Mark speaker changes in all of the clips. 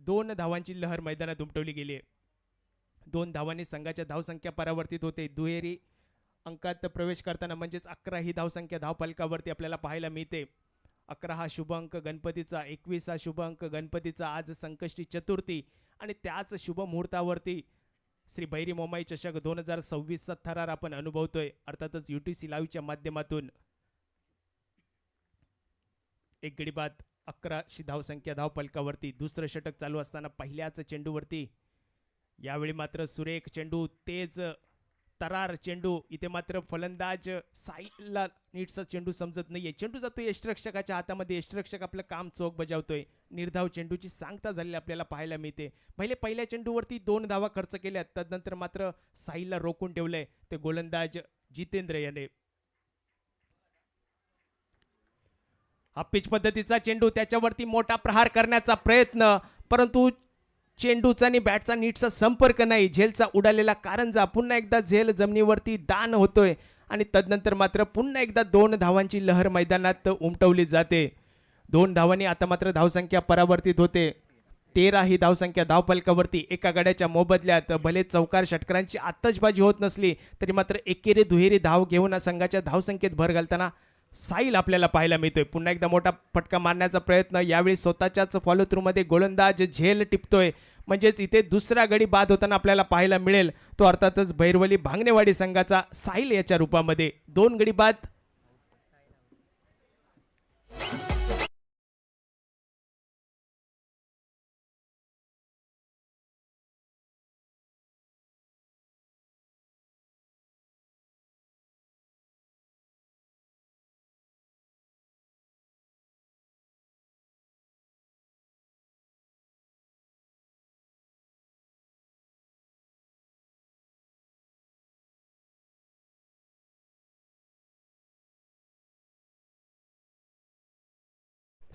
Speaker 1: 2 धावांची लहर मैदानात उमटवली गेली आहे. 2 धावांनी संघाच्या धावसंख्या परावर्तित होते. दुहेरी अंकात प्रवेश करताना म्हणजेच 11 ही धावसंख्या धावफलकावरती आपल्याला पाहायला मिळते. 11 हा शुभ अंक गणपतीचा, 21 हा शुभ अंक गणपतीचा. आज संकष्टी चतुर्थी आणि त्याच शुभ मुहूर्तावरती श्री भैरी मोमाई चषक 2026चा थरार आपण अनुभवतोय. अर्थातच UTC लाईव्हच्या माध्यमातून. एक गडी बाद 11शी धावसंख्या धावफलकावरती. दुसरं षटक चालू असताना पहिल्याच चेंडूवरती यावेळी मात्र सुरेख चेंडू, तेज तरार चेंडू. इथे मात्र फलंदाज साईला नीटचा चेंडू समजत नाहीये. चेंडू जातोय यष्टिरक्षकाच्या हातामध्ये. यष्टिरक्षक आपलं काम चोख बजावतोय. निर्धाव चेंडूची सांगता झालेली आपल्याला पाहायला मिळते. पहिल्या चेंडूवरती 2 धावा खर्च केल्यात. त्यानंतर मात्र साईला रोखून ठेवलंय ते गोलंदाज जितेंद्र याने. हा पिच पद्धतीचा चेंडू, त्याच्यावरती मोठा प्रहार करण्याचा प्रयत्न, परंतु चेंडूचा आणि बॅटचा नीटचा संपर्क नाही. झेलचा उडालेला कारंजा. पुन्हा एकदा झेल जमिनीवरती दान होतोय आणि तदनंतर मात्र पुन्हा एकदा 2 धावांची लहर मैदानात उमटवली जाते. 2 धावांनी आता मात्र धावसंख्या परावर्तित होते. 13 ही धावसंख्या धावफलकावरती. एका गड्याच्या मोबदल्यात भले चौकार षटकारांची आतषबाजी होत नसली तरी मात्र एकेरी दुहेरी धाव घेऊन संघाच्या धावसंख्येत भर घालताना साईल आपल्याला पाहायला मिळतोय. पुन्हा एकदा मोठा फटका मारण्याचा प्रयत्न. यावेळी स्वतःच्याच फॉलो थ्रू मध्ये गोलंदाज झेल टिपतोय. म्हणजेच इथे दुसरा गडी बाद होताना आपल्याला पाहायला मिळेल तो अर्थातच भैरवली भांगणेवाडी संघाचा साईल याच्या रूपामध्ये. 2 गडी बाद.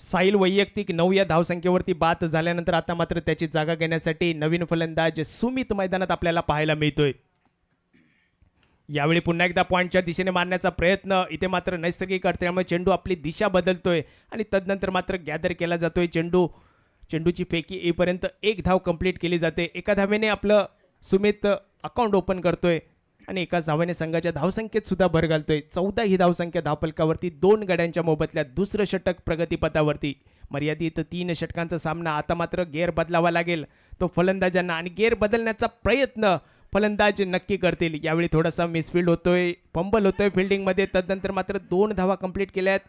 Speaker 1: साईल वैयक्तिक 9 या धावसंख्येवरती बाद झाल्यानंतर आता मात्र त्याची जागा घेण्यासाठी नवीन फलंदाज सुमित मैदानात आपल्याला पाहायला मिळतोय. यावेळी पुन्हा एकदा पॉइंटच्या दिशेने मारण्याचा प्रयत्न. इथे मात्र नैसर्गिक अडथळ्यामुळे चेंडू आपली दिशा बदलतोय आणि तदनंतर मात्र गॅदर केला जातोय चेंडू. चेंडूची फेकी येईपर्यंत 1 धाव कंप्लीट केली जाते. एका धावेने आपलं सुमित अकाउंट ओपन करतोय आणि एकाच धावाने संघाच्या धावसंख्येत सुद्धा भर घालतोय. 14 ही धावसंख्या धावफलकावरती. 2 गड्यांच्या मोबदल्यात दुसरं षटक प्रगतीपथावरती. मर्यादित 3 षटकांचा सामना. आता मात्र गेअर बदलावा लागेल तो फलंदाजांना आणि गेअर बदलण्याचा प्रयत्न फलंदाज नक्की करतील. यावेळी थोडासा मिसफिल्ड होतोय, फंबल होतोय फिल्डिंगमध्ये. तदनंतर मात्र 2 धावा कंप्लीट केल्यात.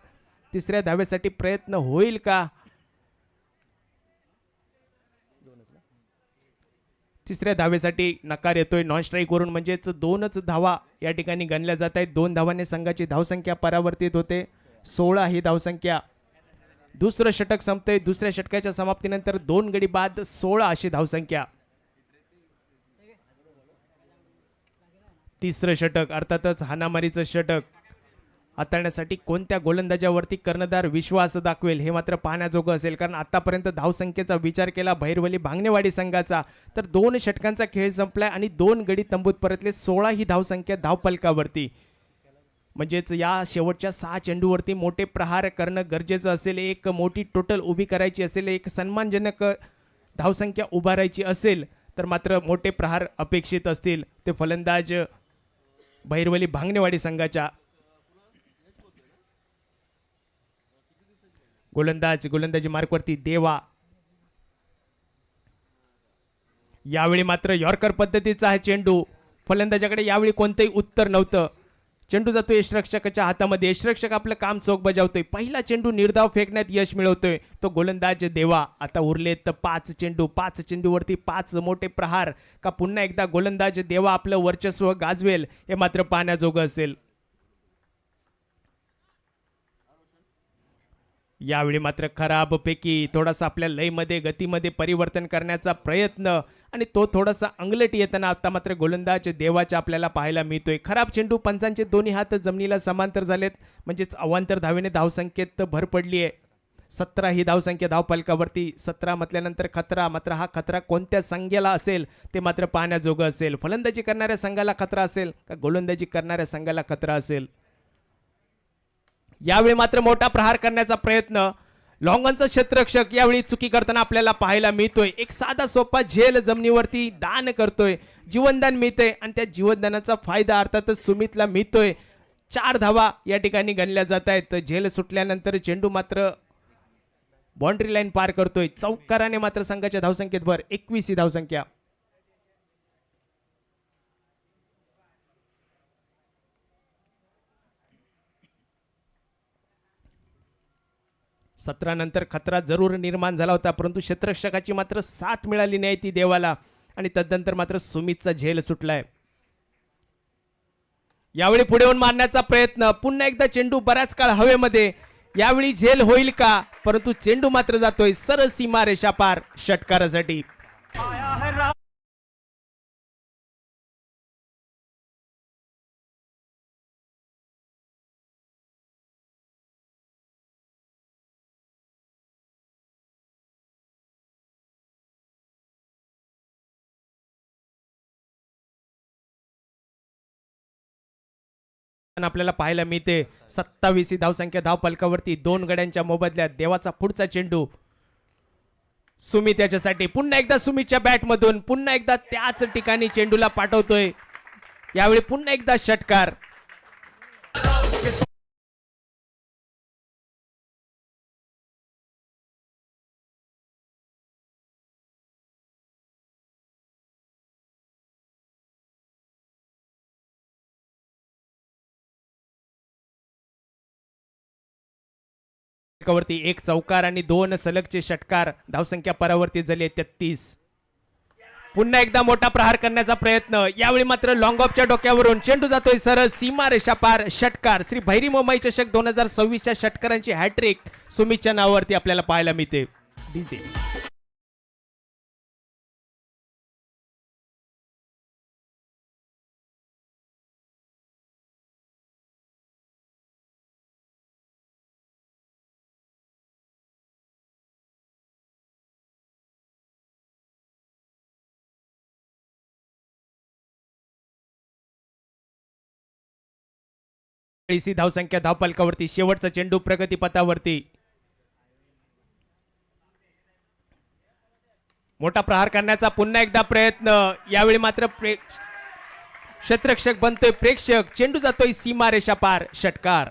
Speaker 1: तिसऱ्या धावेसाठी प्रयत्न होईल का? तिसऱ्या धावेसाठी नकार येतोय नॉन स्ट्राईक वरून. म्हणजेच 2च धावा या ठिकाणी गणल्या जात आहेत. 2 धावांनी संघाची धावसंख्या परावर्तित होते. 16 ही धावसंख्या. दुसरं षटक संपतंय. दुसऱ्या षटकाच्या समाप्तीनंतर 2 गडी बाद 16 अशी धावसंख्या. तिसरं षटक अर्थातच हाणामारीचं षटक हाताळण्यासाठी कोणत्या गोलंदाजावरती कर्णधार विश्वास दाखवेल हे मात्र पाहण्याजोगं असेल. कारण आतापर्यंत धावसंख्येचा विचार केला भैरवली भांगणेवाडी संघाचा तर 2 षटकांचा खेळ संपलाय आणि 2 गडी तंबूत परतले. 16 ही धावसंख्या धावफलकावरती. म्हणजेच या शेवटच्या 6 चेंडूवरती मोठे प्रहार करणं गरजेचं असेल. एक मोठी टोटल उभी करायची असेल, एक सन्मानजनक धावसंख्या उभारायची असेल तर मात्र मोठे प्रहार अपेक्षित असतील. ते फलंदाज भैरवली भांगणेवाडी संघाच्या. गोलंदाजी मार्कवरती देवा. यावेळी मात्र यॉर्कर पद्धतीचा हा चेंडू. फलंदाजाकडे यावेळी कोणतेही उत्तर नव्हतं. चेंडू जातो यष्टिरक्षकाच्या हातामध्ये. यष्टिरक्षक आपलं काम चोख बजावतोय. पहिला चेंडू निर्धाव फेकण्यात यश मिळवतोय तो गोलंदाज देवा. आता उरलेत 5 चेंडू. 5 चेंडूवरती 5 मोठे प्रहार का पुन्हा एकदा गोलंदाज देवा आपलं वर्चस्व गाजवेल हे मात्र पाहण्याजोगं असेल. यावेळी मात्र खराबपैकी थोडासा आपल्या लयमध्ये गतीमध्ये परिवर्तन करण्याचा प्रयत्न आणि तो थोडासा अंगलट येताना आता मात्र गोलंदाज देवाच्या आपल्याला पाहायला मिळतोय. खराब चेंडू. पंचांचे दोन्ही हात जमिनीला समांतर झालेत. म्हणजेच अवांतर धावेने धावसंख्येत भर पडली आहे. 17 ही धावसंख्या धावफलकावरती. 17 म्हटल्यानंतर खतरा. मात्र हा खतरा कोणत्या संघाला असेल ते मात्र पाहण्याजोगं असेल. फलंदाजी करणाऱ्या संघाला खतरा असेल का गोलंदाजी करणाऱ्या संघाला खतरा असेल. यावेळी मात्र मोठा प्रहार करण्याचा प्रयत्न. लॉंगॉनचा क्षेत्ररक्षक यावेळी चुकी करताना आपल्याला पाहायला मिळतोय. एक साधा सोपा झेल जमिनीवरती दान करतोय, जीवनदान मिळतंय आणि त्या जीवनदानाचा फायदा अर्थातच सुमितला मिळतोय. 4 धावा या ठिकाणी गणल्या जात आहेत. झेल सुटल्यानंतर चेंडू मात्र बाउंड्री लाईन पार करतोय. चौकाराने मात्र संघाच्या धावसंख्येत भर, 21 ही धावसंख्या. सतरा नंतर खतरा जरूर निर्माण झाला होता, परंतु क्षेत्ररक्षकाची मात्र साथ मिळाली नाही ती देवाला आणि तदनंतर मात्र सुमितचा झेल सुटलाय. यावेळी पुढे येऊन मारण्याचा प्रयत्न, पुन्हा एकदा चेंडू बराच काळ हवेमध्ये. यावेळी झेल होईल का, परंतु चेंडू मात्र जातोय सरळ सीमा रेषा पार षटकारासाठी. आपल्याला पाहायला मिळते 27 ही धावसंख्या धावफलकावरती. 2 गड्यांच्या मोबदल्यात देवाचा पुढचा चेंडू सुमित याच्यासाठी. पुन्हा एकदा सुमितच्या बॅट मधून पुन्हा एकदा त्याच ठिकाणी चेंडूला पाठवतोय. यावेळी पुन्हा एकदा षटकार. वरती एक चौकार आणि 2 सलगचे षटकार. धावसंख्या परावर्तित झाली 33. पुन्हा एकदा मोठा प्रहार करण्याचा प्रयत्न. यावेळी मात्र लॉंग ऑफच्या डोक्यावरून चेंडू जातोय सरळ सीमा रेषा पार षटकार. श्री भैरी मोमाई चषक 2026च्या षटकारांची हॅट्रिक सुमितच्या नावावरती आपल्याला पाहायला मिळते. डीजे धावसंख्या धावफलकावरती. शेवटचा चेंडू प्रगतीपथावरती. मोठा प्रहार करण्याचा पुन्हा एकदा प्रयत्न. यावेळी मात्र क्षेत्ररक्षक बनतोय प्रेक्षक. चेंडू जातोय सीमा रेषा पार षटकार.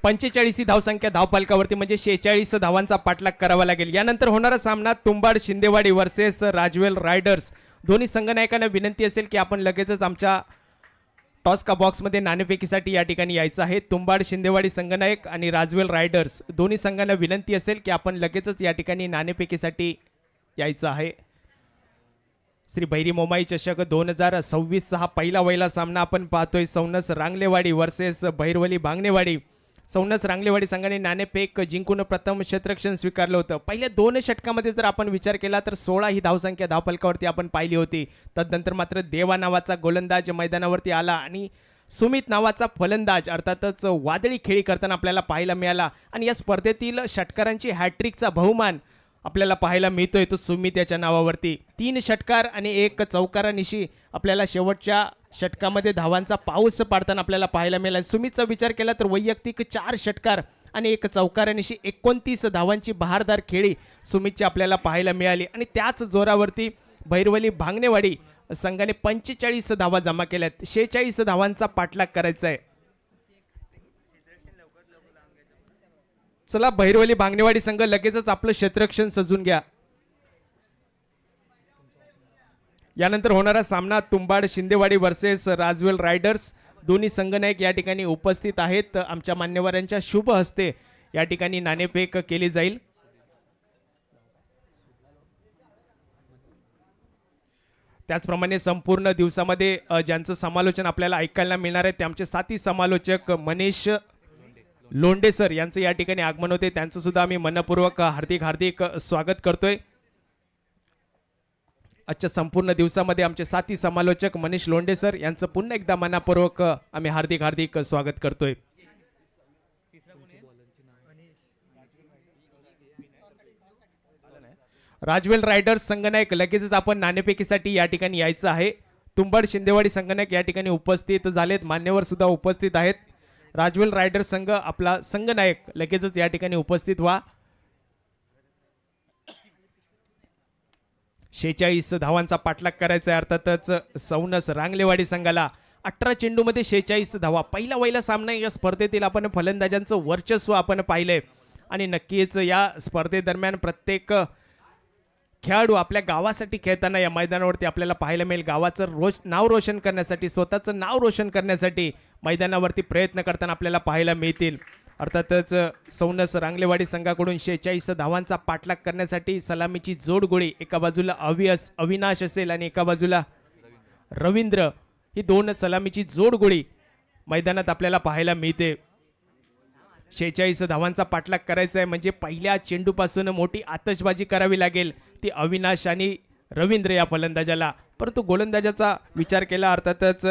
Speaker 1: पंचेचाळीस धावसंख्या धावफलकावरती, म्हणजे 46 धावांचा पाठलाग करावा लागेल. यानंतर होणारा सामना तुंबाड शिंदेवाडी वर्सेस राजवेल रायडर्स. दोन्ही संघनायकांना विनंती असेल की आपण लगेचच आमच्या टॉस का बॉक्समध्ये नाणेफेकीसाठी या ठिकाणी यायचं आहे. तुंबाड शिंदेवाडी संघनायक आणि राजवेल रायडर्स दोन्ही संघांना विनंती असेल की आपण लगेचच या ठिकाणी नाणेफेकीसाठी यायचं आहे. श्री भैरी मोमाई चषक 2026 हा पहिला वहिला सामना आपण पाहतोय. सौनस रांगलेवाडी वर्सेस भैरवली भांगनेवाडी. सौनस रांगलेवाडी संघाने नाणेफेक जिंकून प्रथम क्षेत्ररक्षण स्वीकारलं होतं. पहिल्या 2 षटकामध्ये जर आपण विचार केला तर 16 ही धावसंख्या धावफलकावरती आपण पाहिली होती. तदनंतर मात्र देवा नावाचा गोलंदाज मैदानावरती आला आणि सुमित नावाचा फलंदाज अर्थातच वादळी खेळी करताना आपल्याला पाहायला मिळाला. आणि या स्पर्धेतील षटकारांची हॅट्रिकचा बहुमान आपल्याला पाहायला मिळतोय तो सुमित याच्या नावावरती. 3 षटकार आणि 1 चौकारानिशी आपल्याला शेवटच्या षटकामध्ये धावांचा पाऊस पाडताना आपल्याला पाहायला मिळाला. सुमितचा विचार केला तर वैयक्तिक 4 षटकार आणि 1 चौकारानिशी 29 धावांची बहारदार खेळी सुमितची आपल्याला पाहायला मिळाली. आणि त्याच जोरावरती भैरवली भांगनेवाडी संघाने 45 धावा जमा केल्यात. 46 धावांचा पाठलाग करायचा आहे. चला भैरवली भांगनेवाडी संघ लगेचच आपलं क्षेत्ररक्षण सजून घ्या. यानंतर होणारा सामना तुंबाड शिंदेवाडी वर्सेस राजवेल रायडर्स. दोन्ही संघनायक या ठिकाणी उपस्थित आहेत. आमच्या मान्यवरांच्या शुभ हस्ते या ठिकाणी नाणेफेक केली जाईल. त्याचप्रमाणे संपूर्ण दिवसामध्ये ज्यांचं समालोचन आपल्याला ऐकायला मिळणार आहे ते आमचे साथी समालोचक मनीष लोंढे सर यांचं या ठिकाणी आगमन होते. त्यांचं सुद्धा आम्ही मनपूर्वक हार्दिक स्वागत करतोय. आजच्या संपूर्ण दिवसामध्ये आमचे साथी समालोचक मनीष लोंढे सर यांचं पुन्हा एकदा मनपूर्वक आम्ही हार्दिक स्वागत करतोय. राजवेल रायडर्स संगनायक लगेचच आपण नाणेफेकीसाठी या ठिकाणी यायचं आहे. तुंबड शिंदेवाडी संगनायक या ठिकाणी उपस्थित झालेत, मान्यवर सुद्धा उपस्थित आहेत. राजवेल रायडर्स संघ आपला संगनायक लगेचच या ठिकाणी उपस्थित व्हा. 46 धावांचा पाठलाग करायचा आहे. अर्थातच सौनस रांगलेवाडी संघाला 18 चेंडूमध्ये 46 धावा. पहिला सामना या स्पर्धेतील आपण फलंदाजांचं वर्चस्व आपण पाहिलंय आणि नक्कीच या स्पर्धेदरम्यान प्रत्येक खेळाडू आपल्या गावासाठी खेळताना या मैदानावरती आपल्याला पाहायला मिळेल. गावाचं नाव रोशन करण्यासाठी, स्वतःचं नाव रोशन करण्यासाठी मैदानावरती प्रयत्न करताना आपल्याला पाहायला मिळतील. अर्थातच सौनस रांगलेवाडी संघाकडून 46 धावांचा पाठलाग करण्यासाठी सलामीची जोडगोळी, एका बाजूला अविनाश असेल आणि एका बाजूला रवींद्र, ही दोन सलामीची जोडगोळी मैदानात आपल्याला पाहायला मिळते. 46 धावांचा पाठलाग करायचा आहे म्हणजे पहिल्या चेंडूपासून मोठी आतषबाजी करावी लागेल ती अविनाश आणि रवींद्र या फलंदाजाला. परंतु गोलंदाजाचा विचार केला अर्थातच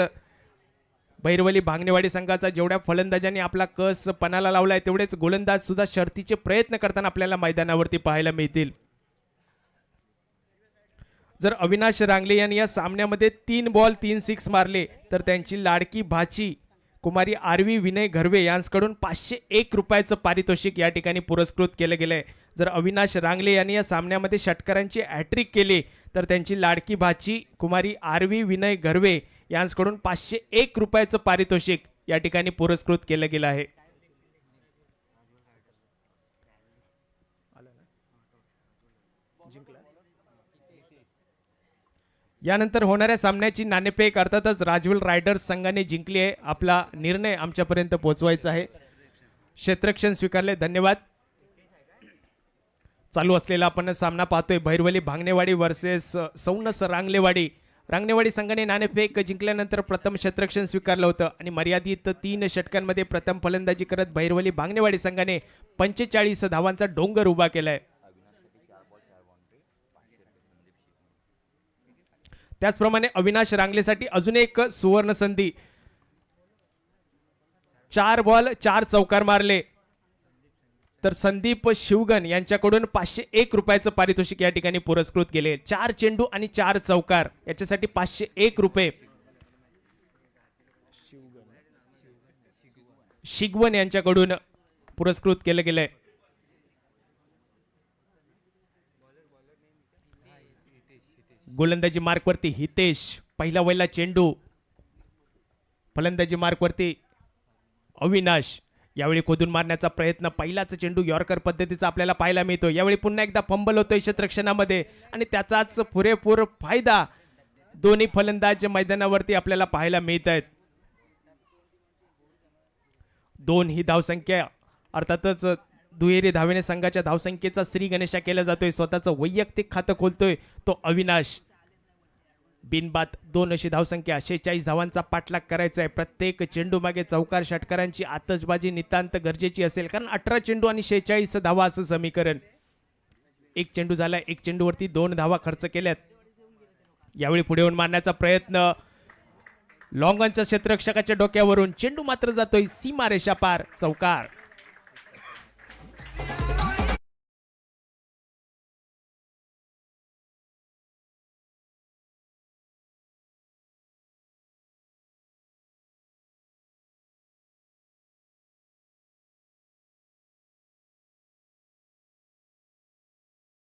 Speaker 1: भैरवली भांगणेवाडी संघाचा जेवढ्या फलंदाजांनी आपला कस पणाला लावलाय तेवढेच गोलंदाज सुद्धा शर्तीचे प्रयत्न करताना आपल्याला मैदानावरती पाहायला मिळतील. जर अविनाश रांगले यांनी या सामन्यामध्ये 3 बॉल 3 सिक्स मारले तर त्यांची लाडकी भाची कुमारी आरवी विनय घरवे यांच्याकडून 501 रुपयाचं पारितोषिक या ठिकाणी पुरस्कृत केलं गेलंय. जर अविनाश रांगले यांनी या सामन्यामध्ये षटकारांची हॅट्रिक केली तर त्यांची लाडकी भाची कुमारी आरवी विनय घरवे यांच्याकडून 501 रुपयाचं पारितोषिक या ठिकाणी पुरस्कृत केलं गेलं आहे. यानंतर होणाऱ्या सामन्याची नाणेफेक अर्थातच राजवेल रायडर्स संघाने जिंकली आहे. आपला निर्णय आमच्यापर्यंत पोहोचवायचा आहे. क्षेत्ररक्षण स्वीकारले, धन्यवाद. चालू असलेला आपण सामना पाहतोय भैरवली भांगणेवाडी वर्सेस सौनस रांगलेवाडी. रांगणेवाडी संघाने नाणेफेक जिंकल्यानंतर प्रथम क्षेत्ररक्षण स्वीकारलं होतं आणि मर्यादित 3 षटकांमध्ये प्रथम फलंदाजी करत भैरवली भांगणेवाडी संघाने 45 धावांचा डोंगर उभा केलाय. त्याचप्रमाणे अविनाश रांगलेसाठी अजून एक सुवर्ण संधी. 4 बॉल 4 चौकार मारले तर संदीप शिवगण यांच्याकडून 501 रुपयाचं पारितोषिक या ठिकाणी पुरस्कृत केले. 4 चेंडू आणि 4 चौकार याच्यासाठी 501 रुपये शिगवन यांच्याकडून पुरस्कृत केलं गेलंय. गोलंदाजी मार्कवरती हितेश, पहिला चेंडू. फलंदाजी मार्कवरती अविनाश. यावेळी खोदून मारण्याचा प्रयत्न, पहिलाच चेंडू यॉर्कर पद्धतीचा आपल्याला पाहायला मिळतो. यावेळी पुन्हा एकदा फंबल होतोय क्षेत्ररक्षणामध्ये आणि त्याचाच पुरेपूर फायदा दोन्ही फलंदाज मैदानावरती आपल्याला पाहायला मिळत आहेत. 2 ही धावसंख्या अर्थातच दुहेरी धावेने संघाच्या धावसंख्येचा श्री गणेशा केला जातोय. स्वतःचं वैयक्तिक खातं खोलतोय तो अविनाश. बिनबाद 2 अशी धावसंख्या. 46 धावांचा पाठलाग करायचा आहे. प्रत्येक चेंडू मागे चौकार षटकारांची आतषबाजी नितांत गरजेची असेल कारण 18 चेंडू आणि 46 धावा असं समीकरण. 1 चेंडू झाला, 1 चेंडूवरती 2 धावा खर्च केल्यात. यावेळी पुढे येऊन मारण्याचा प्रयत्न, लॉंगॉनच्या क्षेत्ररक्षकाच्या डोक्यावरून चेंडू मात्र जातोय सीमारेषा पार, चौकार.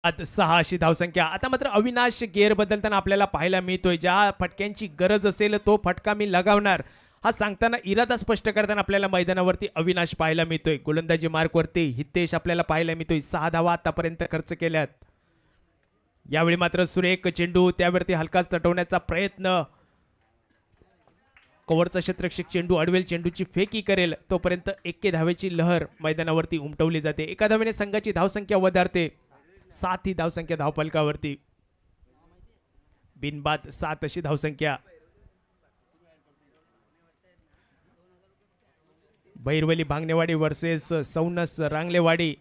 Speaker 1: आज 6 अशी धावसंख्या. आता मात्र अविनाश गेअर बदलताना आपल्याला पाहायला मिळतोय. ज्या फटक्यांची गरज असेल तो फटका मी लगावणार हा सांगताना इरादा स्पष्ट करताना आपल्याला मैदानावरती अविनाश पाहायला मिळतोय. गोलंदाजी मार्कवरती हितेश आपल्याला पाहायला मिळतोय. 6 धावा आतापर्यंत खर्च केल्यात. यावेळी मात्र सुरेख चेंडू, त्यावरती हलकाच तटवण्याचा प्रयत्न. कव्हरचा क्षेत्ररक्षक चेंडू अडवेल, चेंडूची फेकी करेल तोपर्यंत 1 धावेची लहर मैदानावरती उमटवली जाते. एका धावेने संघाची धावसंख्या वधारते. 7 ही धावसंख्या धावफलकावरती. बिनबाद 7 अशी धावसंख्या. भैरवली भांगणेवाडी वर्सेस सौनस रांगलेवाडी.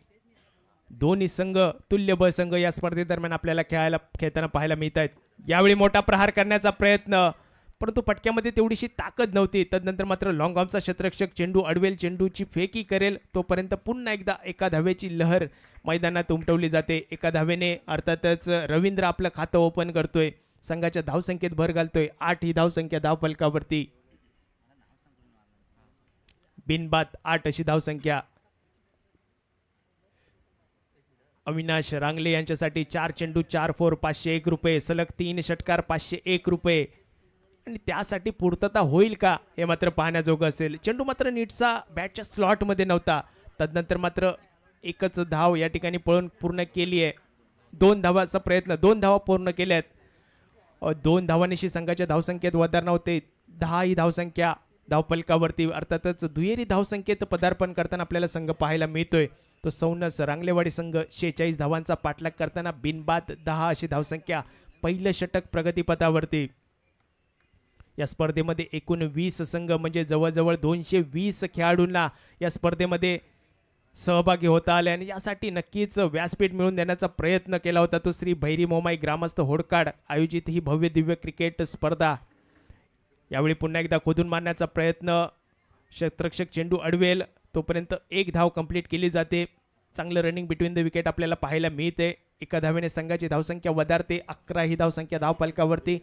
Speaker 1: दोन्ही संघ तुल्यबळ संघ या स्पर्धेदरम्यान आपल्याला खेळताना पाहायला मिळत आहेत. यावेळी मोठा प्रहार करण्याचा प्रयत्न, परंतु फटक्यामध्ये तेवढीशी ताकद नव्हती. तदनंतर मात्र लॉंग ऑर्मचा क्षेत्ररक्षक चेंडू अडवेल, चेंडूची फेकी करेल तोपर्यंत पुन्हा एकदा एका धावेची लहर मैदानात उमटवली जाते. एका धावेने अर्थातच रवींद्र आपलं खातं ओपन करतोय, संघाच्या धावसंख्येत भर घालतोय. 8 ही धावसंख्या धावफलकावरती. बिनबाद 8 अशी धावसंख्या. अविनाश रांगले यांच्यासाठी 4 चेंडू 4 फोर 501 रुपये, सलग 3 षटकार 501 रुपये. आणि त्यासाठी पूर्तता होईल का हे मात्र पाहण्याजोगं असेल. चेंडू मात्र नीटचा बॅटच्या स्लॉटमध्ये नव्हता. तदनंतर मात्र एकच धाव या ठिकाणी पळून पूर्ण केली आहे. 2 धावाचा प्रयत्न, 2 धावा पूर्ण केल्यात. 2 धावांशी संघाच्या धावसंख्येत वधार नव्हते. 10 ही धावसंख्या धावफलकावरती. अर्थातच दुहेरी धावसंख्येत पदार्पण करताना आपल्याला संघ पाहायला मिळतोय. तो सौनस रांगलेवाडी संघ 46 धावांचा पाठलाग करताना बिनबाद 10 अशी धावसंख्या. पहिलं षटक प्रगतीपथावरती. या स्पर्धेमध्ये एकूण 20 संघ म्हणजे जवळजवळ 220 खेळाडूंना या स्पर्धेमध्ये सहभागी होता आले आणि यासाठी नक्कीच व्यासपीठ मिळवून देण्याचा प्रयत्न केला होता तो श्री भैरी मोमाई ग्रामस्थ होडकाड आयोजित ही भव्य दिव्य क्रिकेट स्पर्धा. यावेळी पुन्हा एकदा खोदून मारण्याचा प्रयत्न. क्षेत्ररक्षक चेंडू अडवेल तोपर्यंत 1 धाव कंप्लीट केली जाते. चांगलं रनिंग बिटवीन द विकेट आपल्याला पाहायला मिळते. एका धावेने संघाची धावसंख्या वधारते. 11 ही धावसंख्या धावफलकावरती.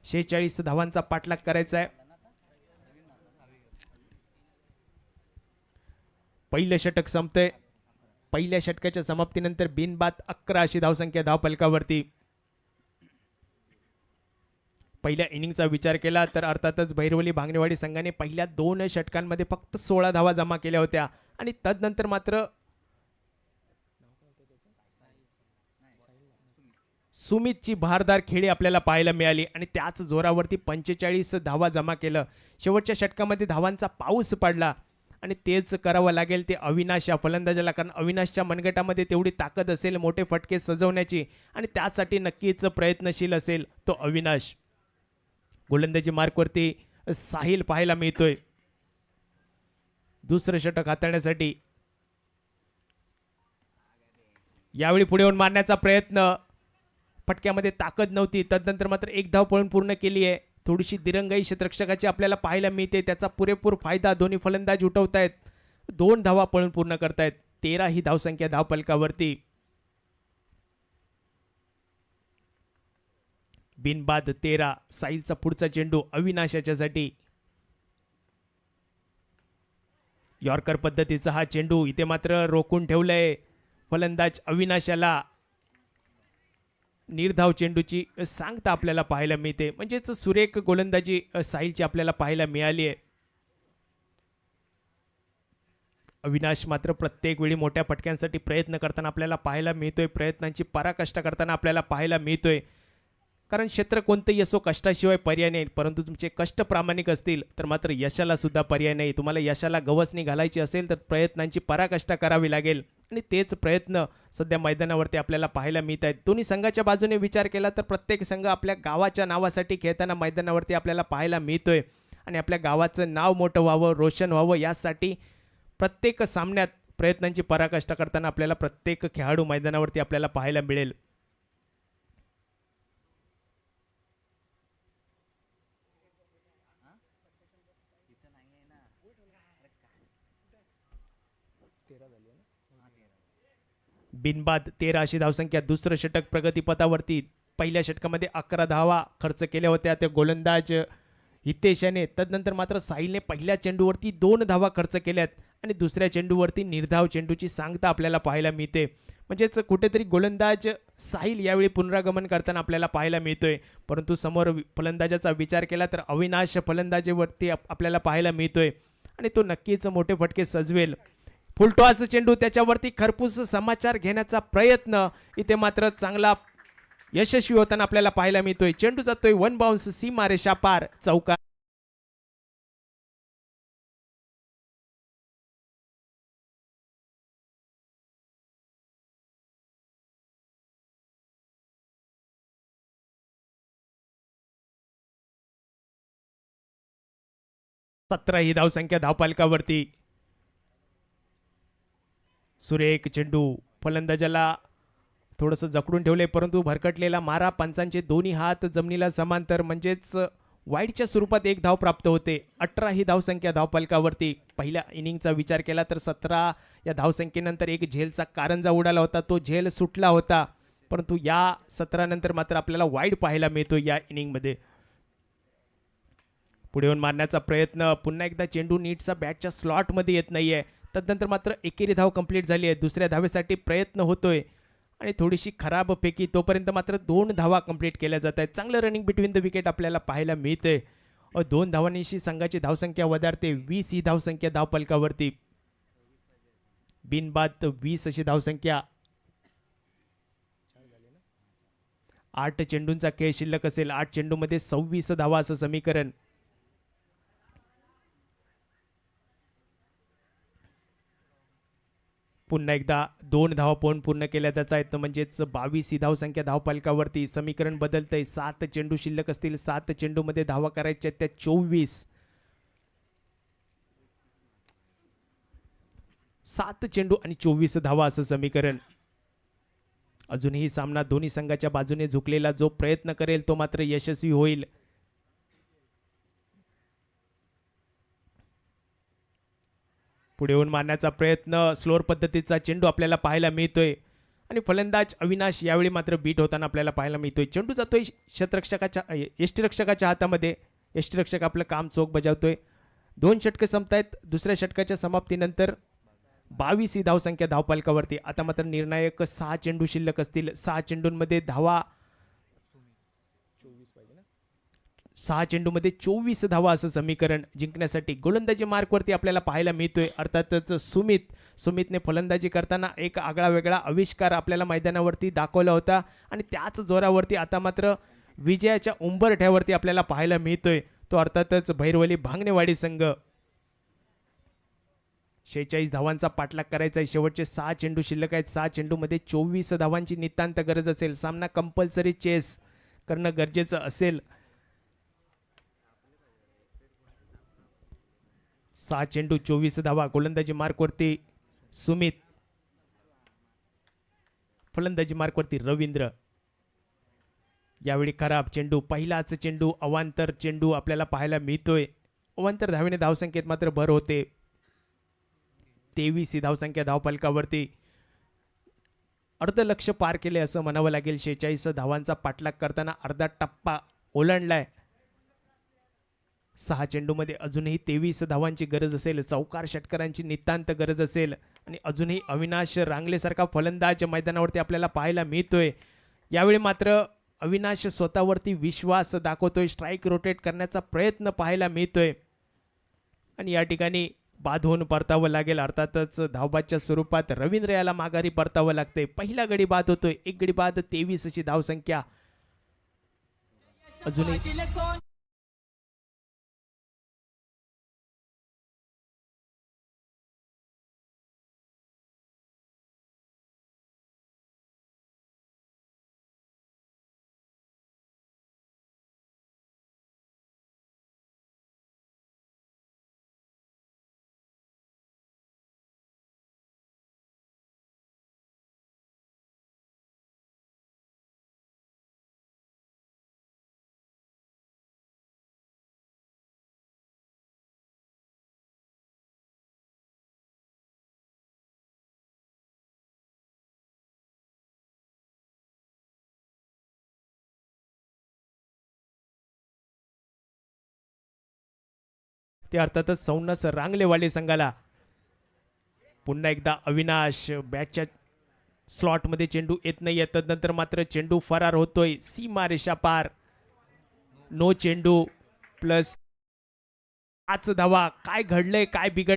Speaker 1: 46 धावांचा पाठलाग करायचा आहे. पहिलं षटक संपतंय. पहिल्या षटकाच्या समाप्तीनंतर बिनबाद 11 अशी धावसंख्या धावफलकावरती. पहिल्या इनिंगचा विचार केला तर अर्थातच भैरवली भांगणेवाडी संघाने पहिल्या 2 षटकांमध्ये फक्त 16 धावा जमा केल्या होत्या आणि तदनंतर मात्र सुमितची भारदार खेळी आपल्याला पाहायला मिळाली आणि त्याच जोरावरती 45 धावा जमा केलं. शेवटच्या षटकामध्ये धावांचा पाऊस पडला आणि तेच करावं लागेल ते अविनाश या फलंदाजाला, कारण अविनाशच्या मनगटामध्ये तेवढी ताकद असेल मोठे फटके सजवण्याची आणि त्यासाठी नक्कीच प्रयत्नशील असेल तो अविनाश. गोलंदाजी मार्कवरती साहिल पाहायला मिळतोय दुसरं षटक हाताळण्यासाठी. यावेळी पुढे येऊन मारण्याचा प्रयत्न. फटक्यामध्ये ताकद नव्हती. तदनंतर मात्र 1 धाव पळून पूर्ण केली आहे. थोडीशी दिरंगाई क्षेत्ररक्षकाची आपल्याला पाहायला मिळते. त्याचा पुरेपूर फायदा दोन्ही फलंदाज उठवतायत. 2 धावा पळून पूर्ण करतायत. 13 ही धावसंख्या धावफलकावरती. बिनबाद 13. साहिलचा पुढचा चेंडू अविनाश याच्यासाठी. यॉर्कर पद्धतीचा हा चेंडू इथे मात्र रोखून ठेवलंय फलंदाज अविनाशाला. निर्धाव चेंडूची सांगता आपल्याला पाहायला मिळते. म्हणजेच सुरेख गोलंदाजी साहिलची आपल्याला पाहायला मिळाली आहे. अविनाश मात्र प्रत्येक वेळी मोठ्या फटक्यांसाठी प्रयत्न करताना आपल्याला पाहायला मिळतोय. प्रयत्नांची पराकाष्ठा करताना आपल्याला पाहायला मिळतोय. कारण क्षेत्र कोणतंही असो कष्टाशिवाय पर्याय नाही. परंतु तुमचे कष्ट प्रामाणिक असतील तर मात्र यशाला सुद्धा पर्याय नाही. तुम्हाला यशाला गवसणी घालायची असेल तर प्रयत्नांची पराकाष्ठा करावी लागेल आणि तेच प्रयत्न सध्या मैदानावरती आपल्याला पाहायला मिळत आहेत. दोन्ही संघाच्या बाजूने विचार केला तर प्रत्येक संघ आपल्या गावाच्या नावासाठी खेळताना मैदानावरती आपल्याला पाहायला मिळतोय आणि आपल्या गावाचं नाव मोठं व्हावं, रोशन व्हावं यासाठी प्रत्येक सामन्यात प्रयत्नांची पराकाष्ठा करताना आपल्याला प्रत्येक खेळाडू मैदानावरती आपल्याला पाहायला मिळेल. बिनबाद 13 अशी धावसंख्या. दुसरं षटक प्रगतीपथावरती. पहिल्या षटकामध्ये 11 धावा खर्च केल्या होत्या त्या गोलंदाज हितेश याने. तदनंतर मात्र साहिलने पहिल्या चेंडूवरती 2 धावा खर्च केल्यात आणि दुसऱ्या चेंडूवरती निर्धाव चेंडूची सांगता आपल्याला पाहायला मिळते. म्हणजेच कुठेतरी गोलंदाज साहिल यावेळी पुनरागमन करताना आपल्याला पाहायला मिळतोय. परंतु समोर फलंदाजाचा विचार केला तर अविनाश फलंदाजीवरती आपल्याला पाहायला मिळतोय आणि तो नक्कीच मोठे फटके सजवेल. फुलटॉस चेंडू त्याच्यावरती खरपूस समाचार घेण्याचा प्रयत्न इथे मात्र चांगला यशस्वी होताना आपल्याला पाहायला मिळतोय. चेंडू जातोय 1 बाउन्स सीमा रेषा पार चौका. सतरा ही धावसंख्या धावपालकावरती. सुरेख चेंडू. फलंदाजाला थोडंसं जखडून ठेवले परंतु भरकटलेला मारा. पंचांचे दोन्ही हात जमिनीला समांतर म्हणजेच वाईडच्या स्वरूपात एक धाव प्राप्त होते. 18 ही धावसंख्या धावफलकावरती. पहिल्या इनिंगचा विचार केला तर 17 या धावसंख्येनंतर एक झेलचा कारंजा उडाला होता, तो झेल सुटला होता, परंतु या 17 नंतर मात्र आपल्याला वाईड पाहायला मिळतो या इनिंगमध्ये. पुढे येऊन मारण्याचा प्रयत्न, पुन्हा एकदा चेंडू नीटचा बॅटच्या स्लॉटमध्ये येत नाहीये. तदनंतर मात्र एकेरी धाव कंप्लीट झाली आहे. दुसऱ्या धावेसाठी प्रयत्न होतोय आणि थोडीशी खराब पैकी, तोपर्यंत मात्र 2 धावा कंप्लीट केल्या जात आहेत. चांगलं रनिंग बिटवीन द विकेट आपल्याला पाहायला मिळते. 2 धावांनीशी संघाची धावसंख्या वधारते. 20 ही धावसंख्या धावफलकावरती. बिनबाद 20 अशी धावसंख्या. 8 चेंडूंचा खेळ शिल्लक असेल. 8 चेंडूमध्ये 26 धावा असं समीकरण. पुन्हा एकदा 2 धावा पूर्ण केल्या त्याचा आहेत, म्हणजेच 22 ही धावसंख्या धावफलकावरती. समीकरण बदलतंय. 7 चेंडू शिल्लक असतील. 7 चेंडूमध्ये धावा करायच्या त्या 24. 7 चेंडू आणि 24 धावा असं समीकरण. अजूनही सामना दोन्ही संघाच्या बाजूने झुकलेला. जो प्रयत्न करेल तो मात्र यशस्वी होईल. पुढे येऊन मारण्याचा प्रयत्न, स्लोअर पद्धतीचा चेंडू आपल्याला पाहायला मिळतोय आणि फलंदाज अविनाश यावेळी मात्र बीट होताना आपल्याला पाहायला मिळतोय. चेंडू जातोय शतरक्षकाच्या यष्टिरक्षकाच्या हातामध्ये. यष्टिरक्षक आपलं काम चोख बजावतोय. 2 षटकं संपतायत. दुसऱ्या षटकाच्या समाप्तीनंतर 22 ही धावसंख्या धावफलकावरती. आता मात्र निर्णायक 6 चेंडू शिल्लक असतील. 6 चेंडूंमध्ये धावा, 6 चेंडूमध्ये 24 धावा असं समीकरण जिंकण्यासाठी. गोलंदाजी मार्कवरती आपल्याला पाहायला मिळतोय अर्थातच सुमितने फलंदाजी करताना एक आगळा वेगळा आविष्कार आपल्याला मैदानावरती दाखवला होता आणि त्याच जोरावरती आता मात्र विजयाच्या उंबरठ्यावरती आपल्याला पाहायला मिळतोय. तो अर्थातच भैरवली भांगणेवाडी संघ. 46 धावांचा पाठलाग करायचा आहे. शेवटचे 6 चेंडू शिल्लक आहेत. 6 चेंडूमध्ये 24 धावांची नितांत गरज असेल. सामना कंपल्सरी चेस करणं गरजेचं असेल. 6 चेंडू 24 धावा. गोलंदाजी मार्कवरती सुमित, फलंदाजी मार्कवरती रवींद्र. यावेळी खराब चेंडू. पहिलाच चेंडू अवांतर चेंडू आपल्याला पाहायला मिळतोय. अवांतर धावेने धावसंख्येत मात्र भर होते. 23 ही धावसंख्या धावफलकावरती. अर्ध लक्ष पार केले असं म्हणावं लागेल. 46 धावांचा पाठलाग करताना अर्धा टप्पा ओलांडलाय. 6 चेंडूमध्ये अजूनही 23 धावांची गरज असेल. चौकार षटकारांची नितांत गरज असेल आणि अजूनही अविनाश रांगलेसारखा फलंदाज मैदानावरती आपल्याला पाहायला मिळतोय. यावेळी मात्र अविनाश स्वतःवरती विश्वास दाखवतोय. स्ट्राईक रोटेट करण्याचा प्रयत्न पाहायला मिळतोय आणि या ठिकाणी बाद होऊन परतावं लागेल. अर्थातच धावबादच्या स्वरूपात रवींद्र याला माघारी परतावं लागते. पहिला गडी बाद होतोय. एक गडी बाद 23 अशी धावसंख्या. अजूनही ते अर्थातच सौनस रांगलेवाले संघाला. पुन्हा एकदा अविनाश बॅटच्या स्लॉटमध्ये चेंडू येत नाही. तदनंतर मात्र चेंडू फरार होतोय. सीमा रेषा पार. नो चेंडू प्लस 5 धावा. काय घडलंय, काय बिघड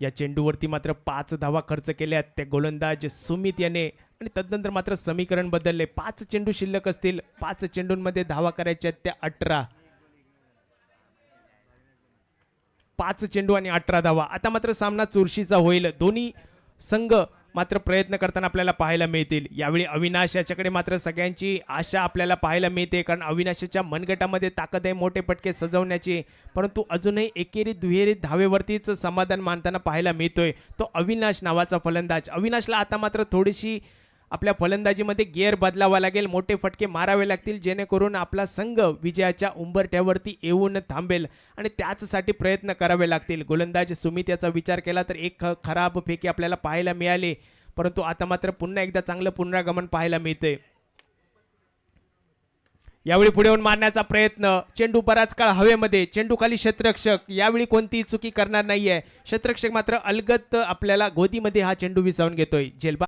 Speaker 1: या चेंडूवरती मात्र 5 धावा खर्च केल्यात त्या गोलंदाज सुमित याने आणि तदनंतर मात्र समीकरण बदलले. 5 चेंडू शिल्लक असतील. 5 चेंडूंमध्ये धावा करायच्या त्या 18. 5 चेंडू आणि 18 धावा. आता मात्र सामना चुरशीचा होईल. दोन्ही संघ मात्र प्रयत्न करताना आपल्याला पाहायला मिळतील. यावेळी अविनाश याच्याकडे मात्र सगळ्यांची आशा आपल्याला पाहायला मिळते, कारण अविनाशाच्या मनगटामध्ये ताकद आहे मोठे फटके सजवण्याची, परंतु अजूनही एकेरी दुहेरी धावेवरतीच समाधान मानताना पाहायला मिळतोय तो अविनाश नावाचा फलंदाज. अविनाशला आता मात्र थोडीशी आपल्या फलंदाजीमध्ये गिअर बदलावा लागेल, मोठे फटके मारावे लागतील, जेणेकरून आपला संघ विजयाच्या उंबरठ्यावरती येऊन थांबेल आणि त्याचसाठी प्रयत्न करावे लागतील. गोलंदाज सुमित याचा विचार केला तर एक खराब फेकी आपल्याला पाहायला मिळाली, परंतु आता मात्र पुन्हा एकदा चांगलं पुनरागमन पाहायला मिळते. यावेळी पुढे येऊन मारण्याचा प्रयत्न, चेंडू बराच काळ हवेमध्ये, चेंडू खाली क्षेत्ररक्षक यावेळी कोणतीही चुकी करणार नाहीये. क्षेत्ररक्षक मात्र अलगत आपल्याला गोदीमध्ये हा चेंडू विसावून घेतोय. झेलबा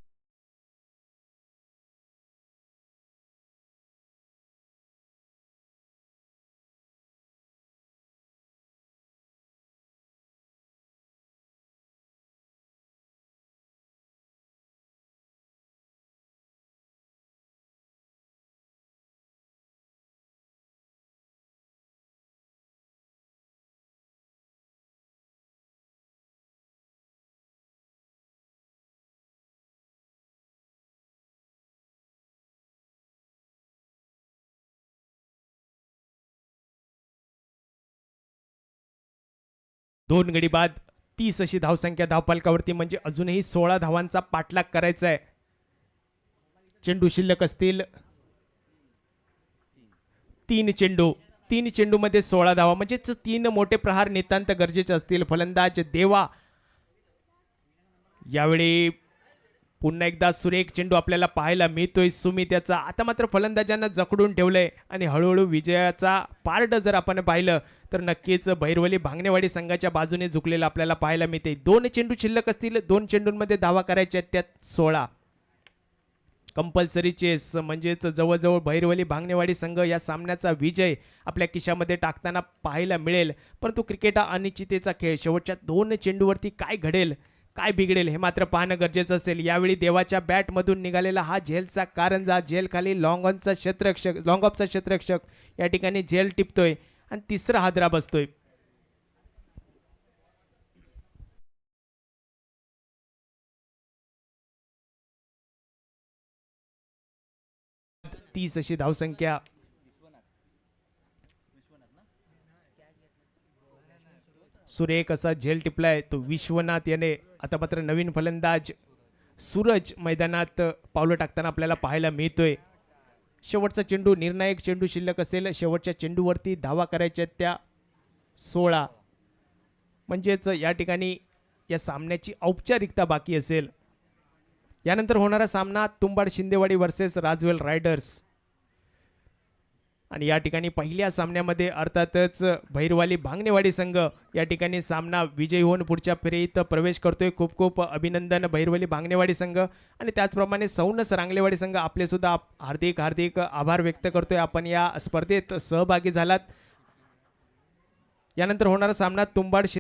Speaker 1: 2 गडी बाद 30 अशी धावसंख्या धावपालकावरती, म्हणजे अजूनही 16 धावांचा पाठलाग करायचा आहे. चेंडू शिल्लक असतील 3 चेंडू मध्ये 16 धावा, म्हणजेच 3 मोठे प्रहार नितांत गरजेचे असतील. फलंदाज देवा यावेळी पुन्हा एकदा सुरेख चेंडू आपल्याला पाहायला मिळतोय सुमित याचा. आता मात्र फलंदाजांना जखडून ठेवलंय आणि हळूहळू विजयाचा पारड जर आपण पाहिलं तर नक्कीच बहिरवली भांगणेवाडी संघाच्या बाजूने झुकलेला आपल्याला पाहायला मिळते. 2 चेंडू शिल्लक असतील, 2 चेंडूंमध्ये धावा करायच्या आहेत, त्यात 16 कंपल्सरी चेस, म्हणजेच जवळजवळ बहिरवली भांगणेवाडी संघ या सामन्याचा विजय आपल्या खिशामध्ये टाकताना पाहायला मिळेल. परंतु क्रिकेट हा अनिश्चिततेचा खेळ, शेवटच्या 2 चेंडूवरती काय घडेल काय बिघडेल हे मात्र पाहणं गरजेचं असेल. यावेळी देवाच्या बॅटमधून निघालेला हा झेलचा कारंजा, झेल खाली लॉंग ऑफचा क्षेत्ररक्षक या ठिकाणी झेल टिपतोय आणि तिसरा हादरा बसतोय. तीस अशी धावसंख्या. सुरेख असा झेल टिपलाय तो विश्वनाथ याने. आता मात्र नवीन फलंदाज सूरज मैदानात पावलं टाकताना आपल्याला पाहायला मिळतोय. शेवटचा चेंडू निर्णायक चेंडू शिल्लक असेल, शेवटच्या चेंडूवरती धावा करायच्या त्या 16, म्हणजेच या ठिकाणी या सामन्याची औपचारिकता बाकी असेल. यानंतर होणारा सामना तुंबाड शिंदेवाडी वर्सेस राजवेल रायडर्स, आणि या ठिकाणी पहिल्या सामन्यामध्ये अर्थातच भैरवाली भांगणेवाडी संघ या ठिकाणी सामना विजयी होऊन पुढच्या फेरीत प्रवेश करतोय. खूप खूप अभिनंदन भैरवली भांगणेवाडी संघ, आणि त्याचप्रमाणे सौनस रांगलेवाडी संघ आपले सुद्धा हार्दिक हार्दिक आभार व्यक्त करतोय, आपण या स्पर्धेत सहभागी झालात. यानंतर होणारा सामना तुंबाड